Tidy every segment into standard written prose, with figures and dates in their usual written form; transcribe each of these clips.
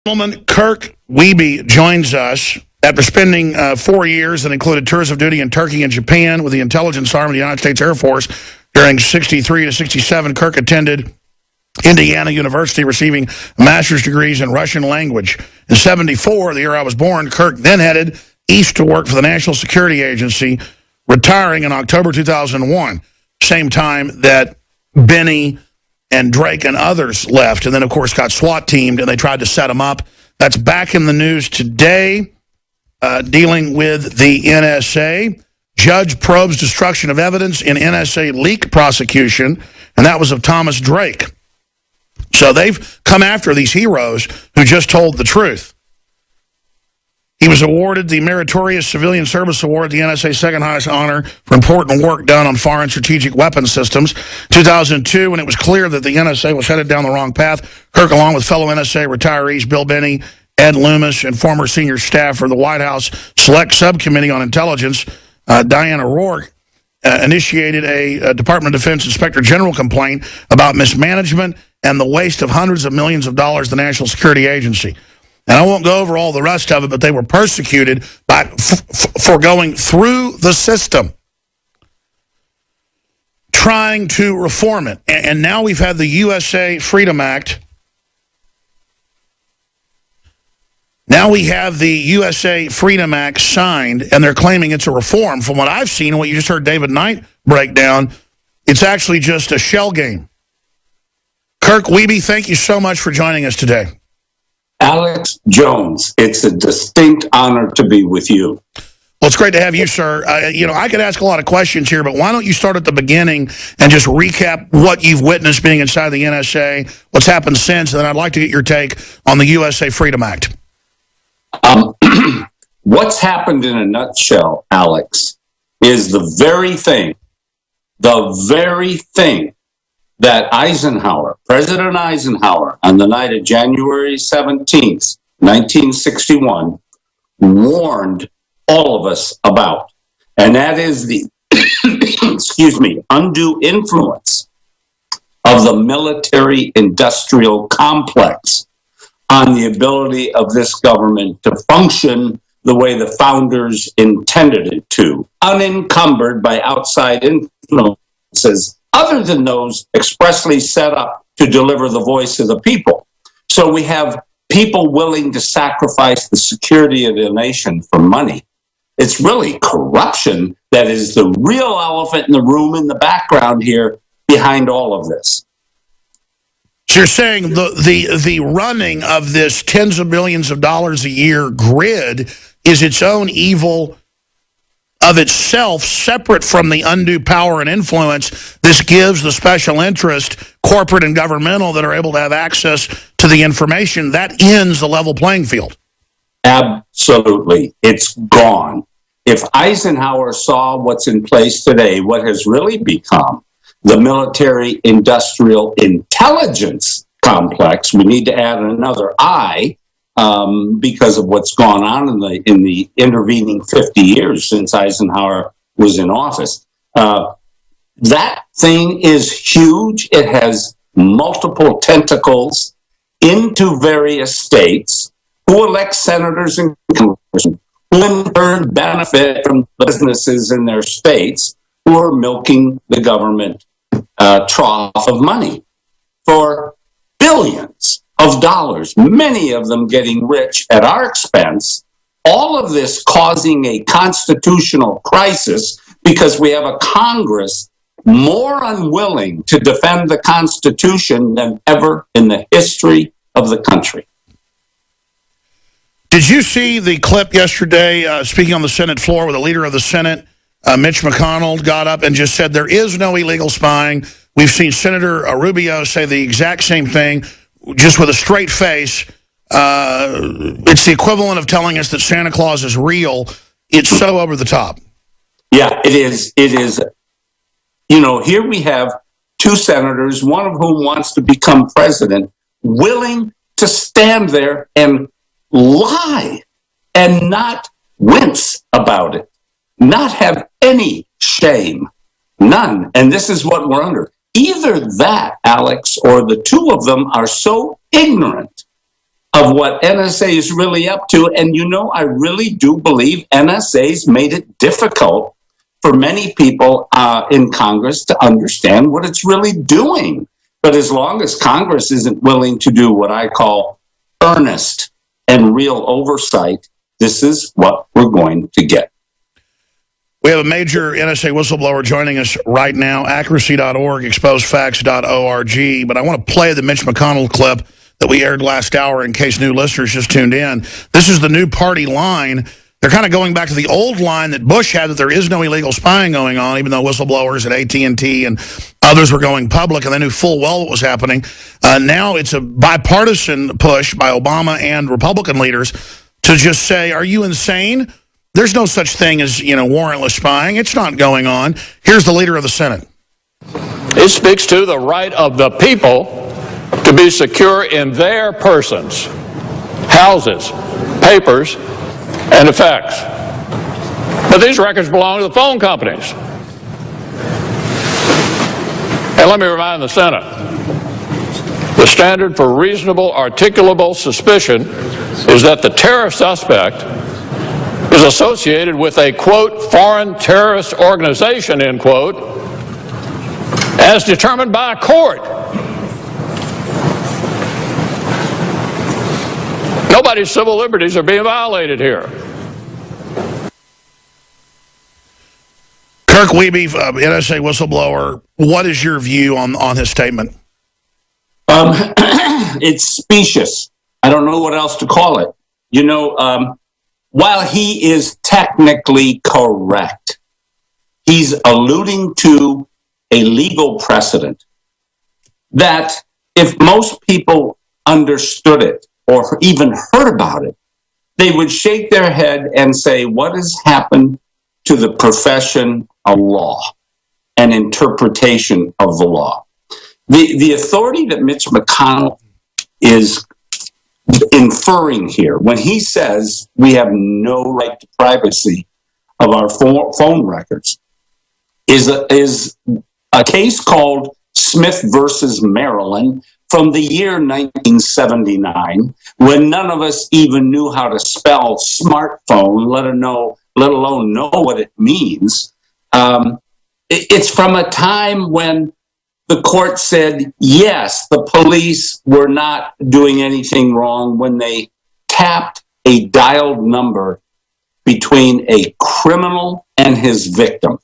Gentleman Kirk Wiebe joins us after spending 4 years that included tours of duty in Turkey and Japan with the intelligence arm of the United States Air Force. During 63 to 67, Kirk attended Indiana University, receiving master's degrees in Russian language. In 74, the year I was born, Kirk then headed east to work for the National Security Agency, retiring in October 2001, same time that Benny and Drake and others left, and then, of course, got SWAT-teamed, and they tried to set him up. That's back in the news today, dealing with the NSA. Judge probes destruction of evidence in NSA leak prosecution, and that was of Thomas Drake. So they've come after these heroes who just told the truth. He was awarded the Meritorious Civilian Service Award, the NSA's second highest honor for important work done on foreign strategic weapons systems. 2002, when it was clear that the NSA was headed down the wrong path, Kirk, along with fellow NSA retirees Bill Benny, Ed Loomis, and former senior staff for the White House Select Subcommittee on Intelligence, Diana Rourke, initiated a Department of Defense Inspector General complaint about mismanagement and the waste of hundreds of millions of dollars to the National Security Agency. And I won't go over all the rest of it, but they were persecuted for going through the system, trying to reform it. And now we've had the USA Freedom Act. Now we have the USA Freedom Act signed, and they're claiming it's a reform. From what I've seen and what you just heard David Knight break down, it's actually just a shell game. Kirk Wiebe, thank you so much for joining us today. Alex Jones, it's a distinct honor to be with you. Well, it's great to have you, sir. I could ask a lot of questions here, but why don't you start at the beginning and just recap what you've witnessed being inside the NSA, what's happened since, and then I'd like to get your take on the USA Freedom Act. What's happened in a nutshell, Alex, is the very thing that President Eisenhower, on the night of January 17th, 1961, warned all of us about. And that is the, undue influence of the military-industrial complex on the ability of this government to function the way the founders intended it to, unencumbered by outside influences other than those expressly set up to deliver the voice of the people. So we have people willing to sacrifice the security of the nation for money. It's really corruption that is the real elephant in the room in the background here behind all of this. So you're saying the running of this tens of millions of dollars a year grid is its own evil of itself, separate from the undue power and influence this gives the special interest, corporate and governmental, that are able to have access to the information. That ends the level playing field. Absolutely. It's gone. If Eisenhower saw what's in place today, what has really become the military-industrial intelligence complex, we need to add another I, because of what's gone on in the intervening 50 years since Eisenhower was in office. That thing is huge. It has multiple tentacles into various states, who elect senators and congressmen, who in turn benefit from the businesses in their states, who are milking the government trough of money for billions of dollars, many of them getting rich at our expense, all of this causing a constitutional crisis because we have a Congress more unwilling to defend the Constitution than ever in the history of the country. Did you see the clip yesterday, speaking on the Senate floor, where the leader of the Senate, Mitch McConnell, got up and just said there is no illegal spying? We've seen Senator Rubio say the exact same thing, just with a straight face. It's the equivalent of telling us that Santa Claus is real. It's so over the top. Yeah, it is. It is. Here we have two senators, one of whom wants to become president, willing to stand there and lie and not wince about it, not have any shame, none. And this is what we're under. Either that, Alex, or the two of them are so ignorant of what NSA is really up to. And, I really do believe NSA's made it difficult for many people in Congress to understand what it's really doing. But as long as Congress isn't willing to do what I call earnest and real oversight, this is what we're going to get. We have a major NSA whistleblower joining us right now, accuracy.org, exposefacts.org. But I want to play the Mitch McConnell clip that we aired last hour in case new listeners just tuned in. This is the new party line. They're kind of going back to the old line that Bush had, that there is no illegal spying going on, even though whistleblowers at AT&T and others were going public, and they knew full well what was happening. Now it's a bipartisan push by Obama and Republican leaders to just say, are you insane? There's no such thing as, warrantless spying. It's not going on. Here's the leader of the Senate. It speaks to the right of the people to be secure in their persons, houses, papers, and effects. But these records belong to the phone companies. And let me remind the Senate, the standard for reasonable, articulable suspicion is that the terror suspect is associated with a, quote, foreign terrorist organization, end quote, as determined by a court. Nobody's civil liberties are being violated here. Kirk Wiebe, NSA whistleblower, what is your view on his statement? It's specious. I don't know what else to call it. While he is technically correct, he's alluding to a legal precedent that if most people understood it or even heard about it, they would shake their head and say, what has happened to the profession of law and interpretation of the law? The authority that Mitch McConnell is inferring here, when he says we have no right to privacy of our phone records, is a case called Smith versus Maryland from the year 1979, when none of us even knew how to spell smartphone, let alone know what it means. It's from a time when the court said, yes, the police were not doing anything wrong when they tapped a dialed number between a criminal and his victim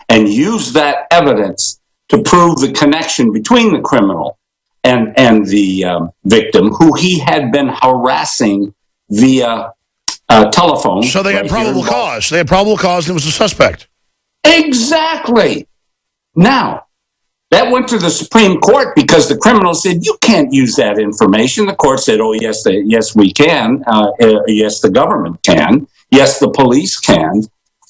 and used that evidence to prove the connection between the criminal and the victim, who he had been harassing via telephone. So they had probable cause. They had probable cause, and it was a suspect. Exactly. Now, that went to the Supreme Court because the criminal said, you can't use that information. The court said, oh, yes, we can. Yes, the government can. Yes, the police can.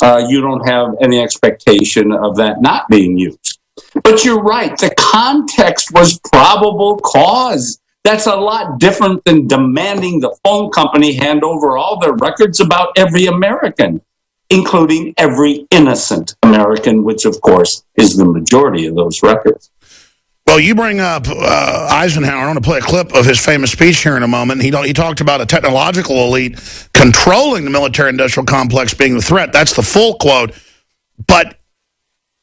You don't have any expectation of that not being used. But you're right. The context was probable cause. That's a lot different than demanding the phone company hand over all their records about every American, including every innocent American, which, of course, is the majority of those records. Well, you bring up Eisenhower. I want to play a clip of his famous speech here in a moment. He talked about a technological elite controlling the military-industrial complex being the threat. That's the full quote. But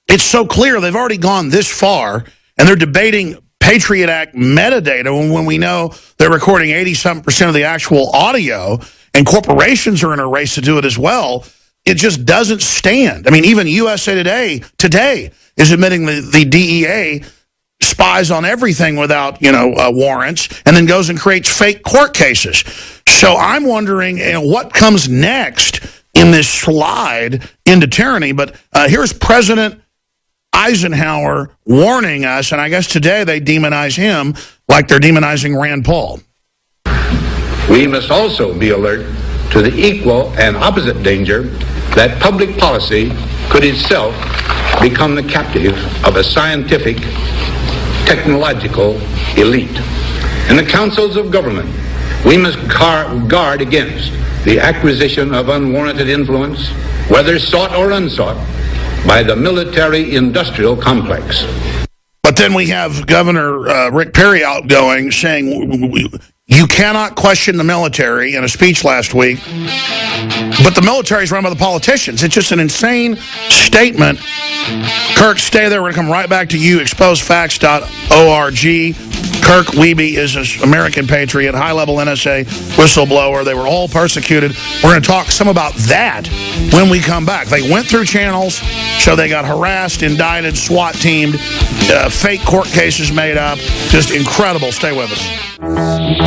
it's so clear they've already gone this far, and they're debating Patriot Act metadata when we know they're recording 80-something% of the actual audio, and corporations are in a race to do it as well. It just doesn't stand. I mean, even USA Today is admitting the DEA spies on everything without, warrants, and then goes and creates fake court cases. So I'm wondering what comes next in this slide into tyranny. But here's President Eisenhower warning us, and I guess today they demonize him like they're demonizing Rand Paul. We must also be alert to the equal and opposite danger that public policy could itself become the captive of a scientific, technological elite. In the councils of government, we must guard against the acquisition of unwarranted influence, whether sought or unsought, by the military-industrial complex. But then we have Governor Rick Perry outgoing saying You cannot question the military in a speech last week, but the military is run by the politicians. It's just an insane statement. Kirk, stay there. We're going to come right back to you. Exposefacts.org. Kirk Wiebe is an American patriot, high-level NSA whistleblower. They were all persecuted. We're going to talk some about that when we come back. They went through channels, so they got harassed, indicted, SWAT-teamed, fake court cases made up. Just incredible. Stay with us.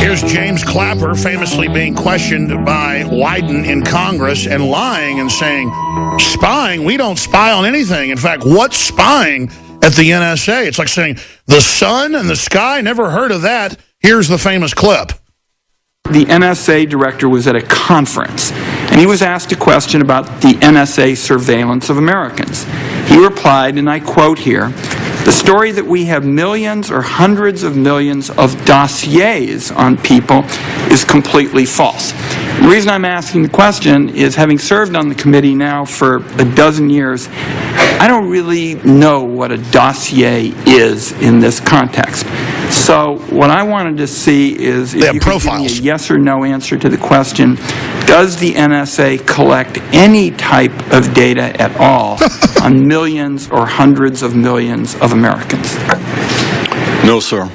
Here's James Clapper famously being questioned by Wyden in Congress and lying and saying, spying? We don't spy on anything. In fact, what's spying at the NSA? It's like saying, the sun and the sky? Never heard of that. Here's the famous clip. The NSA director was at a conference, and he was asked a question about the NSA surveillance of Americans. He replied, and I quote here, "The story that we have millions or hundreds of millions of dossiers on people is completely false." The reason I'm asking the question is, having served on the committee now for a dozen years, I don't really know what a dossier is in this context. So what I wanted to see is if you could give me a yes or no answer to the question, does the NSA collect any type of data at all on millions or hundreds of millions of Americans? No, sir.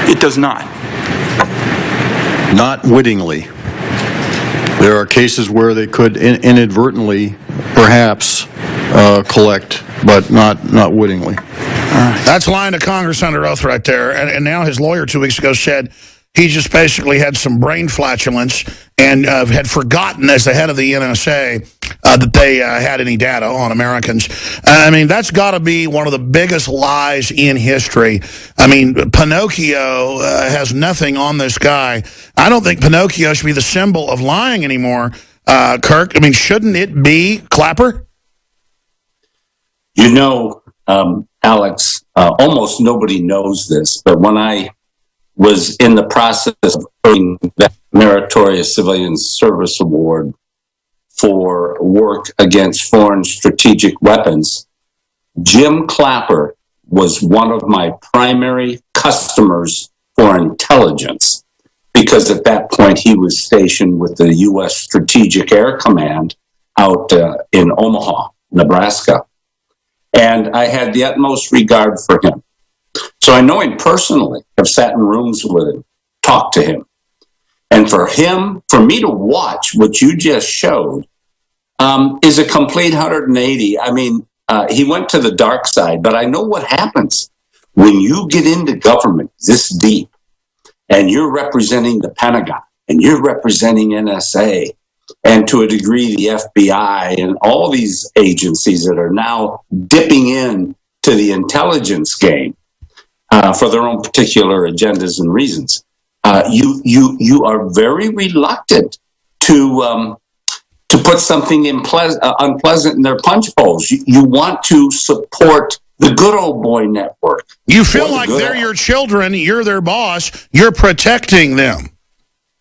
It does not. Not wittingly. There are cases where they could inadvertently, perhaps, collect, but not wittingly. That's lying to Congress under oath right there. And now his lawyer 2 weeks ago said he just basically had some brain flatulence and had forgotten, as the head of the NSA, that they had any data on Americans. I mean, that's got to be one of the biggest lies in history. I mean, Pinocchio has nothing on this guy. I don't think Pinocchio should be the symbol of lying anymore, Kirk. I mean, shouldn't it be Clapper? You know, Alex, almost nobody knows this, but when I was in the process of earning that Meritorious Civilian Service Award for work against foreign strategic weapons, Jim Clapper was one of my primary customers for intelligence, because at that point he was stationed with the U.S. Strategic Air Command out in Omaha, Nebraska. And I had the utmost regard for him. So I know him personally, have sat in rooms with him, talked to him. And for me to watch what you just showed is a complete 180. I mean, he went to the dark side, but I know what happens when you get into government this deep and you're representing the Pentagon and you're representing NSA and to a degree the FBI and all these agencies that are now dipping in to the intelligence game for their own particular agendas and reasons. You are very reluctant to put something unpleasant in their punch bowls. You want to support the good old boy network. You feel like they're your children, you're their boss, you're protecting them.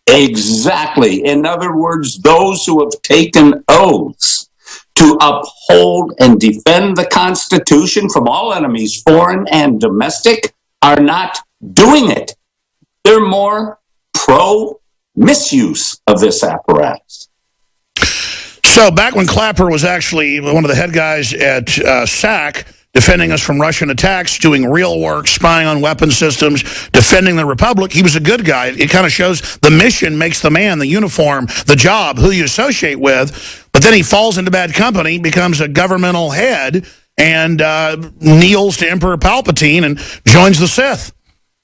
Exactly. In other words, those who have taken oaths to uphold and defend the Constitution from all enemies, foreign and domestic, are not doing it. They're more pro-misuse of this apparatus. So back when Clapper was actually one of the head guys at SAC, defending us from Russian attacks, doing real work, spying on weapon systems, defending the Republic, he was a good guy. It kind of shows the mission makes the man, the uniform, the job, who you associate with. But then he falls into bad company, becomes a governmental head, and kneels to Emperor Palpatine and joins the Sith.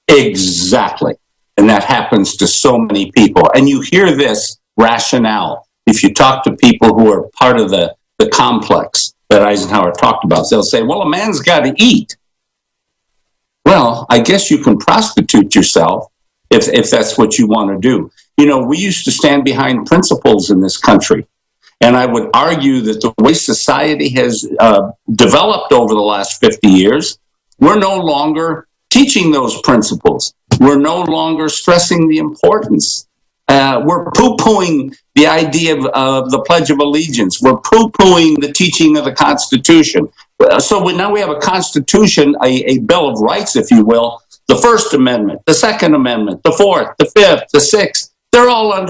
Exactly. And that happens to so many people. And you hear this rationale. If you talk to people who are part of the complex that Eisenhower talked about, they'll say, well, a man's got to eat. Well, I guess you can prostitute yourself if that's what you want to do. You know, we used to stand behind principles in this country. And I would argue that the way society has developed over the last 50 years, we're no longer teaching those principles. We're no longer stressing the importance. We're poo-pooing the idea of the Pledge of Allegiance. We're poo-pooing the teaching of the Constitution. So now we have a Constitution, a Bill of Rights, if you will, The First Amendment, the Second Amendment, the Fourth, the Fifth, the Sixth, they're all under